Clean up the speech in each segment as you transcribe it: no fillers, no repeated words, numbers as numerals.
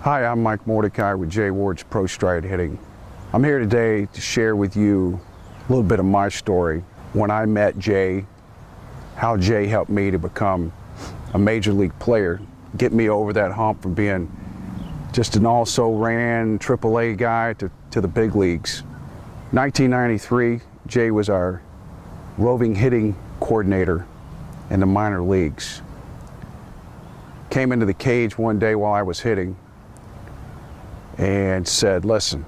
Hi, I'm Mike Mordecai with Jay Ward's ProStride Hitting. I'm here today to share with you a little bit of my story. When I met Jay, how Jay helped me to become a major league player, get me over that hump from being just an also-ran AAA guy to the big leagues. 1993, Jay was our roving hitting coordinator in the minor leagues. Came into the cage one day while I was hitting and said, listen,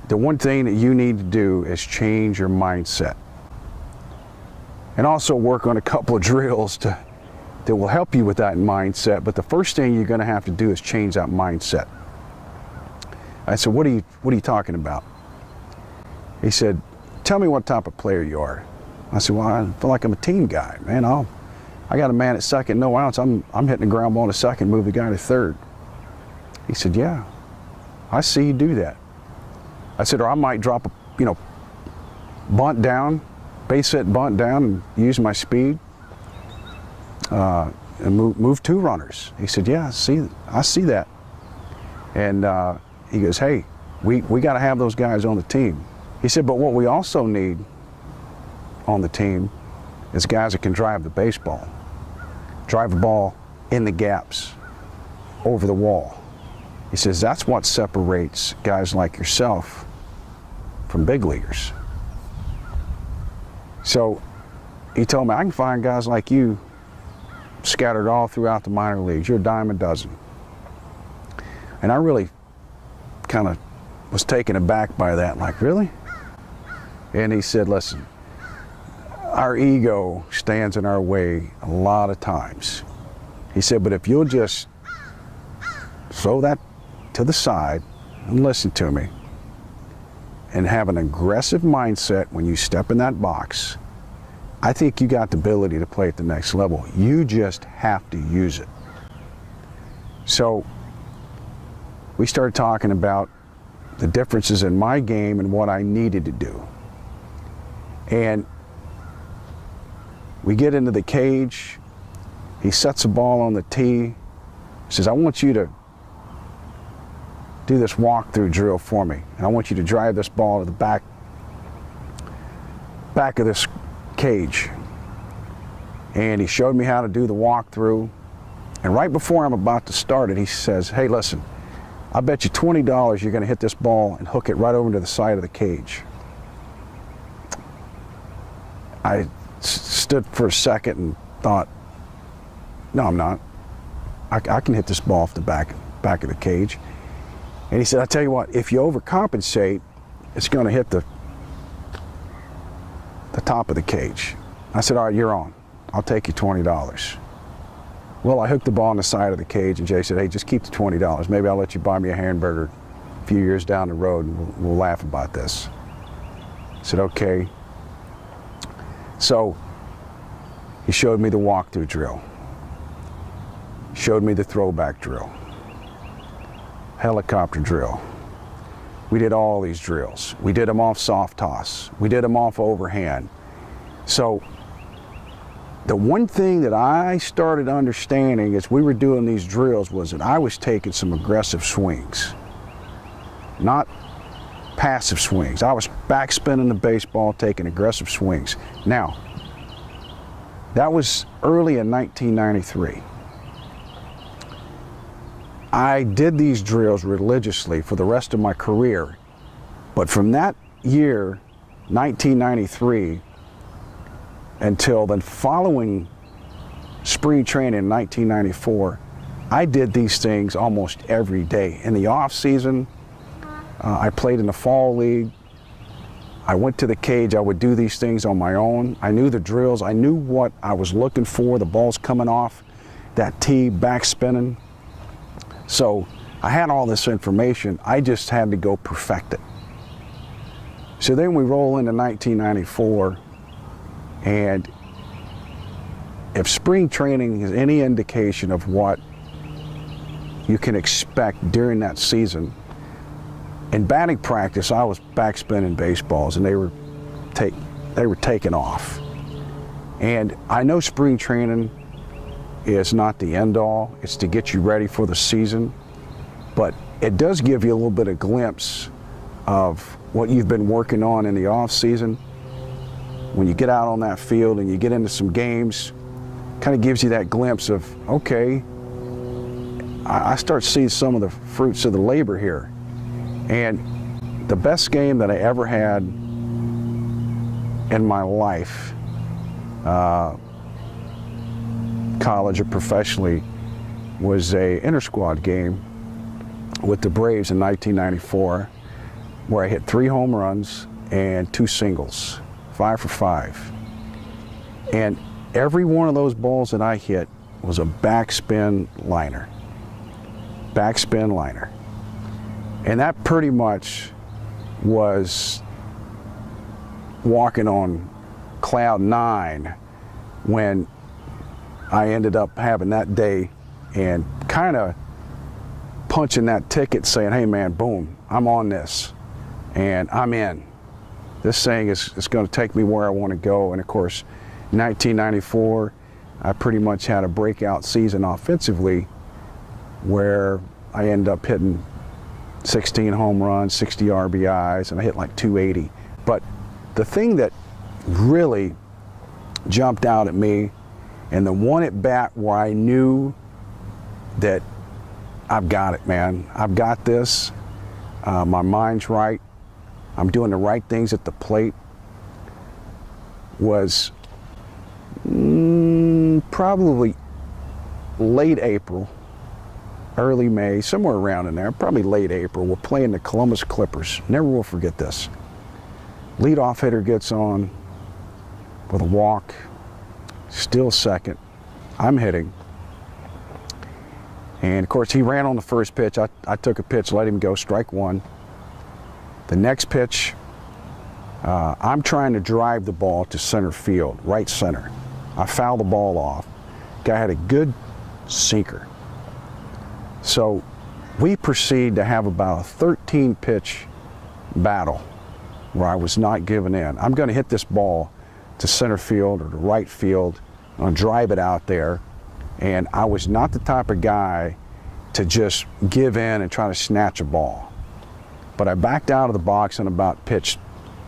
the one thing that you need to do is change your mindset and also work on a couple of drills that will help you with that mindset. But the first thing you're going to have to do is change that mindset. I said, what are you talking about? He said, tell me what type of player you are. I said, well, I feel like I'm a team guy, man. I got a man at second, no outs. I'm hitting the ground ball to second, move the guy to third. He said, yeah, I see you do that. I said, or I might drop a, bunt down, base hit bunt down and use my speed and move two runners. He said, yeah, I see that. And he goes, hey, we got to have those guys on the team. He said, but what we also need on the team is guys that can drive the baseball, drive the ball in the gaps, over the wall. He says, that's what separates guys like yourself from big leaguers. So he told me, I can find guys like you scattered all throughout the minor leagues. You're a dime a dozen. And I really kind of was taken aback by that, like, really? And he said, listen, our ego stands in our way a lot of times. He said, but if you'll just throw that to the side and listen to me and have an aggressive mindset when you step in that box, I think you got the ability to play at the next level. You just have to use it. So we started talking about the differences in my game and what I needed to do. And we get into the cage. He sets the ball on the tee. He says, I want you to do this walkthrough drill for me. And I want you to drive this ball to the back of this cage. And he showed me how to do the walkthrough. And right before I'm about to start it, he says, hey, listen, I bet you $20 you're going to hit this ball and hook it right over to the side of the cage. I stood for a second and thought, no, I'm not. I can hit this ball off the back of the cage. And he said, I tell you what, if you overcompensate, it's going to hit the top of the cage. I said, all right, you're on. I'll take you $20. Well, I hooked the ball on the side of the cage, and Jay said, hey, just keep the $20. Maybe I'll let you buy me a hamburger a few years down the road, and we'll laugh about this. I said, okay. So he showed me the walkthrough drill, showed me the throwback drill, helicopter drill. We did all these drills. We did them off soft toss. We did them off overhand. So the one thing that I started understanding as we were doing these drills was that I was taking some aggressive swings, not passive swings. I was backspinning the baseball, taking aggressive swings. Now, that was early in 1993. I did these drills religiously for the rest of my career, but from that year, 1993, until the following spring training in 1994, I did these things almost every day. In the off season, I played in the fall league. I went to the cage. I would do these things on my own. I knew the drills. I knew what I was looking for. The ball's coming off that tee, back spinning. So I had all this information. I just had to go perfect it. So then we roll into 1994, and if spring training is any indication of what you can expect during that season, in batting practice, I was backspinning baseballs, and they were taking off. And I know spring training is not the end all. It's to get you ready for the season. But it does give you a little bit of glimpse of what you've been working on in the off season. When you get out on that field and you get into some games, kind of gives you that glimpse of, okay, I start seeing some of the fruits of the labor here. And the best game that I ever had in my life, college or professionally, was a inter-squad game with the Braves in 1994, where I hit 3 home runs and 2 singles, 5 for 5. And every one of those balls that I hit was a backspin liner. Backspin liner. And that pretty much was walking on cloud 9 when I ended up having that day and kind of punching that ticket saying, hey man, boom, I'm on this and I'm in. This thing is going to take me where I want to go. And of course, in 1994, I pretty much had a breakout season offensively where I ended up hitting 16 home runs, 60 RBIs, and I hit like 280. But the thing that really jumped out at me, and the one at bat where I knew that I've got it, man. I've got this. My mind's right. I'm doing the right things at the plate. Was probably late April, early May, somewhere around in there, probably late April. We're playing the Columbus Clippers. Never will forget this. Leadoff hitter gets on with a walk, still second. I'm hitting. And of course, he ran on the first pitch. I took a pitch, let him go, strike 1. The next pitch, I'm trying to drive the ball to center field, right center. I foul the ball off. Guy had a good sinker. So we proceed to have about a 13-pitch battle where I was not giving in. I'm going to hit this ball to center field or to right field. I'm going to drive it out there. And I was not the type of guy to just give in and try to snatch a ball. But I backed out of the box on about pitch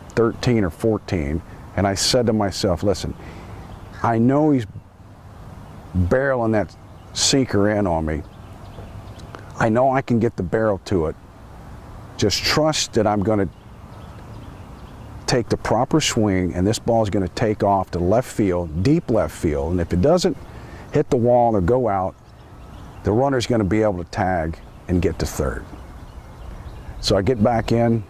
13 or 14, and I said to myself, listen, I know he's barreling that sinker in on me. I know I can get the barrel to it. Just trust that I'm going to take the proper swing, and this ball is going to take off to left field, deep left field, and if it doesn't hit the wall or go out, the runner's going to be able to tag and get to third. So I get back in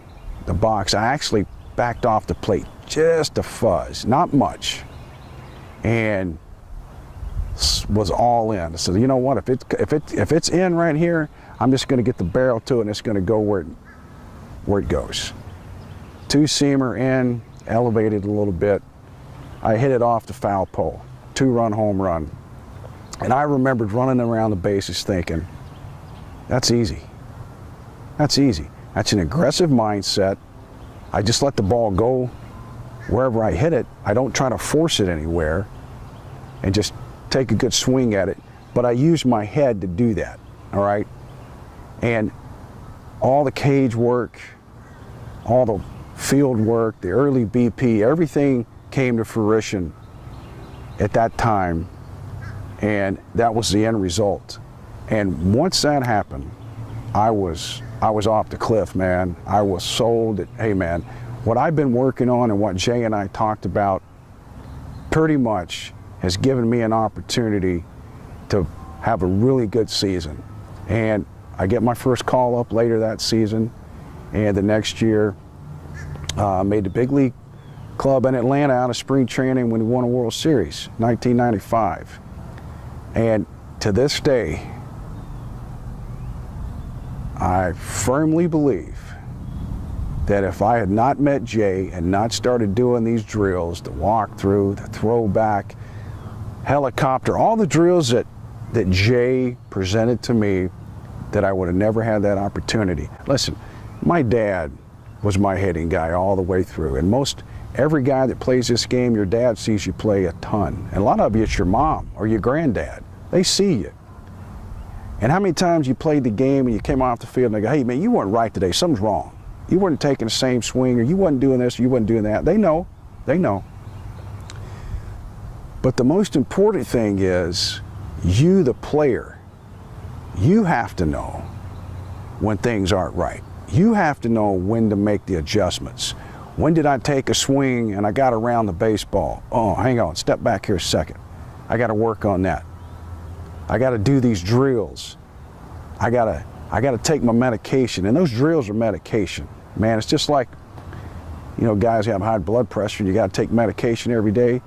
the box. I actually backed off the plate just a fuzz, not much, and was all in. I said, you know what? If it's in right here, I'm just going to get the barrel to it, and it's going to go where it goes. 2-seamer in, elevated a little bit. I hit it off the foul pole, 2-run home run. And I remembered running around the bases thinking, that's easy. That's easy. That's an aggressive mindset. I just let the ball go wherever I hit it. I don't try to force it anywhere and just take a good swing at it. But I use my head to do that, all right? And all the cage work, all the field work, the early BP, everything came to fruition at that time. And that was the end result. And once that happened, I was off the cliff, man. I was sold that, hey man, what I've been working on and what Jay and I talked about pretty much has given me an opportunity to have a really good season. And I get my first call up later that season, and the next year made the big league club in Atlanta out of spring training when we won a World Series, 1995. And to this day, I firmly believe that if I had not met Jay and not started doing these drills, the walk through, the throwback, helicopter, all the drills that Jay presented to me, that I would have never had that opportunity. Listen, my dad was my hitting guy all the way through, and every guy that plays this game, your dad sees you play a ton. And a lot of you, it's your mom or your granddad. They see you. And how many times you played the game and you came off the field and they go, hey man, you weren't right today, something's wrong. You weren't taking the same swing, or you wasn't doing this, or you wasn't doing that. They know. But the most important thing is, you, the player, you have to know when things aren't right. You have to know when to make the adjustments. When did I take a swing and I got around the baseball? Oh, hang on, step back here a second. I got to work on that. I got to do these drills. I got to take my medication, and those drills are medication. Man, it's just like, guys who have high blood pressure, and you got to take medication every day.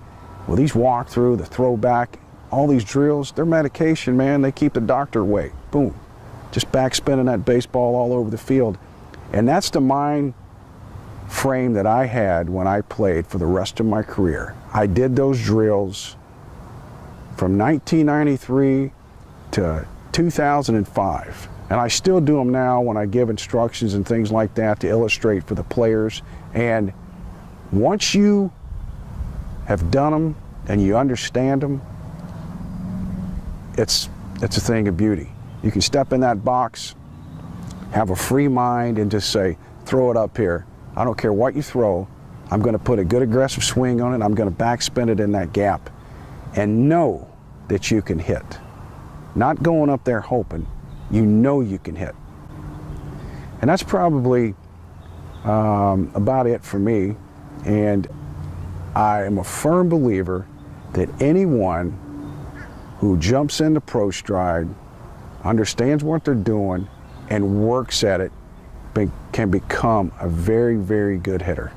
Well, these walk-through, the throwback, all these drills, they're medication, man. They keep the doctor away. Boom. Just back spinning that baseball all over the field. And that's the mind frame that I had when I played for the rest of my career. I did those drills from 1993 to 2005. And I still do them now when I give instructions and things like that to illustrate for the players. And once you have done them and you understand them, it's a thing of beauty. You can step in that box, have a free mind, and just say, throw it up here. I don't care what you throw. I'm going to put a good aggressive swing on it. I'm going to backspin it in that gap. And know that you can hit. Not going up there hoping. You know you can hit. And that's probably about it for me. And I am a firm believer that anyone who jumps into ProStride, understands what they're doing, and works at it can become a very, very good hitter.